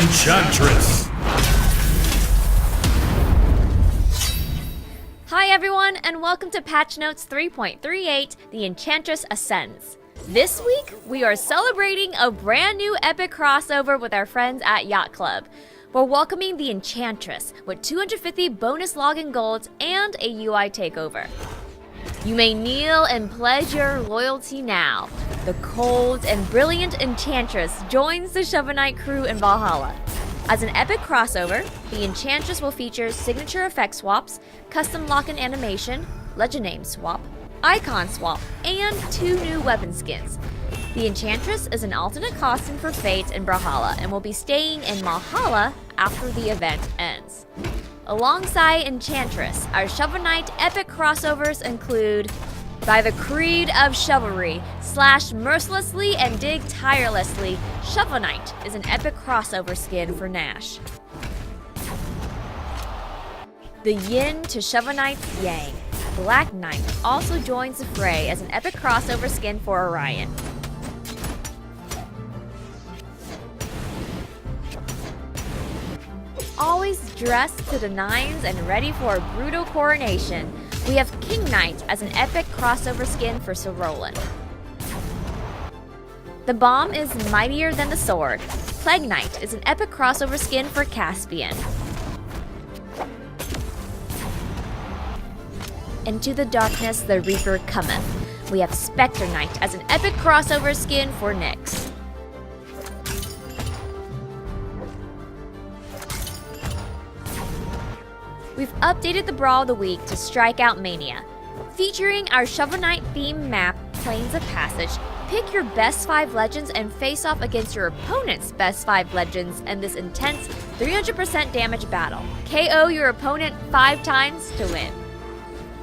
Enchantress. Hi everyone, and welcome to Patch Notes 3.38, The Enchantress Ascends. This week, we are celebrating a brand new epic crossover with our friends at Yacht Club. We're welcoming the Enchantress with 250 bonus login golds and a UI takeover. You may kneel and pledge your loyalty now. The cold and brilliant Enchantress joins the Shovel Knight crew in Brawlhalla. As an epic crossover, the Enchantress will feature signature effect swaps, custom lock-in animation, legend name swap, icon swap, and 2 new weapon skins. The Enchantress is an alternate costume for Fate in Brawlhalla and will be staying in Brawlhalla after the event ends. Alongside Enchantress, our Shovel Knight epic crossovers include By the Creed of Chivalry / Mercilessly and Dig Tirelessly, Shovel Knight is an epic crossover skin for Nash. The Yin to Shovel Knight's Yang, Black Knight also joins the fray as an epic crossover skin for Orion. Always dressed to the nines and ready for a brutal coronation, we have King Knight as an epic crossover skin for Sir Roland. The Bomb is mightier than the sword. Plague Knight is an epic crossover skin for Caspian. Into the darkness the Reaper cometh. We have Spectre Knight as an epic crossover skin for Nyx. We've updated the Brawl of the Week to Strike Out Mania. Featuring our Shovel Knight themed map, Plains of Passage, pick your best 5 legends and face off against your opponent's best 5 legends in this intense 300% damage battle. KO your opponent 5 times to win.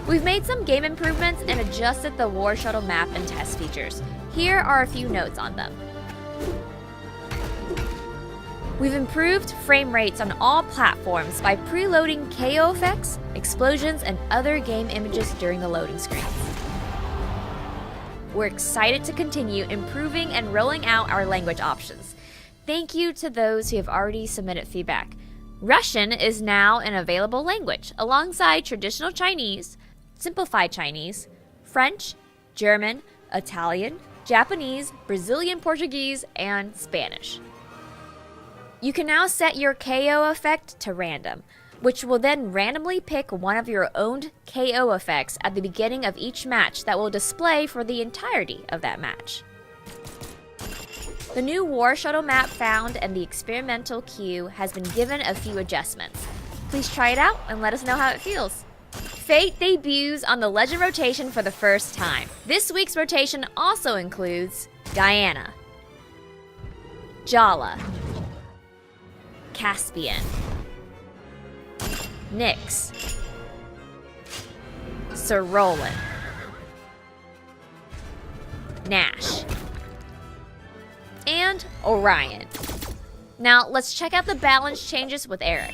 We've made some game improvements and adjusted the War Shuttle map and test features. Here are a few notes on them. We've improved frame rates on all platforms by preloading KO effects, explosions, and other game images during the loading screens. We're excited to continue improving and rolling out our language options. Thank you to those who have already submitted feedback. Russian is now an available language, alongside traditional Chinese, simplified Chinese, French, German, Italian, Japanese, Brazilian Portuguese, and Spanish. You can now set your KO effect to random, which will then randomly pick one of your owned KO effects at the beginning of each match that will display for the entirety of that match. The new War Shuttle map found in the experimental queue has been given a few adjustments. Please try it out and let us know how it feels. Fate debuts on the Legend rotation for the first time. This week's rotation also includes Diana, Jala, Caspian, Nyx, Sir Roland, Nash, and Orion. Now let's check out the balance changes with Eric.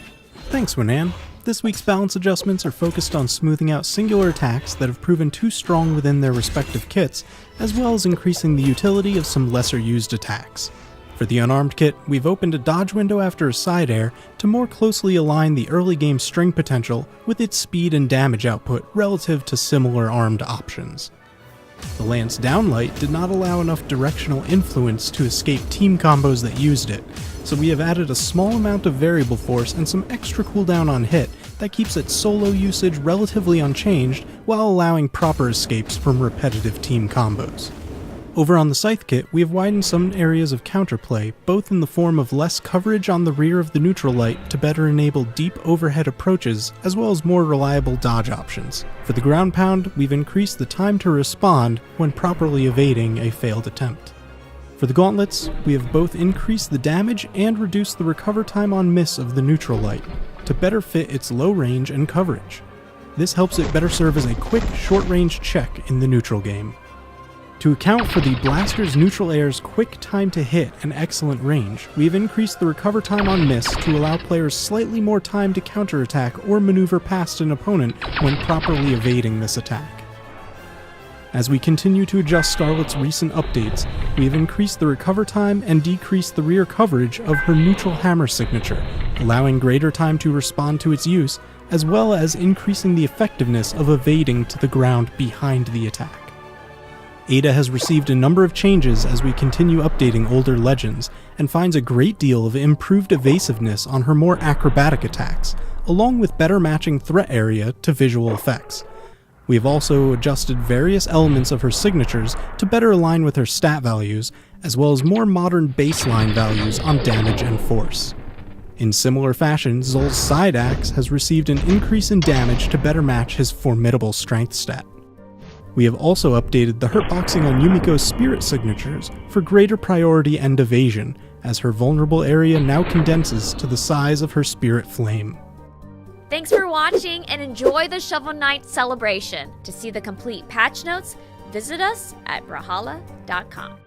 Thanks, Winan. This week's balance adjustments are focused on smoothing out singular attacks that have proven too strong within their respective kits, as well as increasing the utility of some lesser used attacks. For the unarmed kit, we've opened a dodge window after a side air to more closely align the early game string potential with its speed and damage output relative to similar armed options. The Lance Downlight did not allow enough directional influence to escape team combos that used it, so we have added a small amount of variable force and some extra cooldown on hit that keeps its solo usage relatively unchanged while allowing proper escapes from repetitive team combos. Over on the Scythe kit, we have widened some areas of counterplay, both in the form of less coverage on the rear of the neutral light to better enable deep overhead approaches, as well as more reliable dodge options. For the ground pound, we've increased the time to respond when properly evading a failed attempt. For the gauntlets, we have both increased the damage and reduced the recover time on miss of the neutral light, to better fit its low range and coverage. This helps it better serve as a quick, short-range check in the neutral game. To account for the blaster's neutral air's quick time to hit and excellent range, we've increased the recover time on miss to allow players slightly more time to counterattack or maneuver past an opponent when properly evading this attack. As we continue to adjust Scarlet's recent updates, we have increased the recover time and decreased the rear coverage of her neutral hammer signature, allowing greater time to respond to its use, as well as increasing the effectiveness of evading to the ground behind the attack. Ada has received a number of changes as we continue updating older legends, and finds a great deal of improved evasiveness on her more acrobatic attacks, along with better matching threat area to visual effects. We have also adjusted various elements of her signatures to better align with her stat values, as well as more modern baseline values on damage and force. In similar fashion, Zol's side axe has received an increase in damage to better match his formidable strength stat. We have also updated the hurtboxing on Yumiko's spirit signatures for greater priority and evasion, as her vulnerable area now condenses to the size of her spirit flame. Thanks for watching and enjoy the Shovel Knight celebration. To see the complete patch notes, visit us at Brawlhalla.com.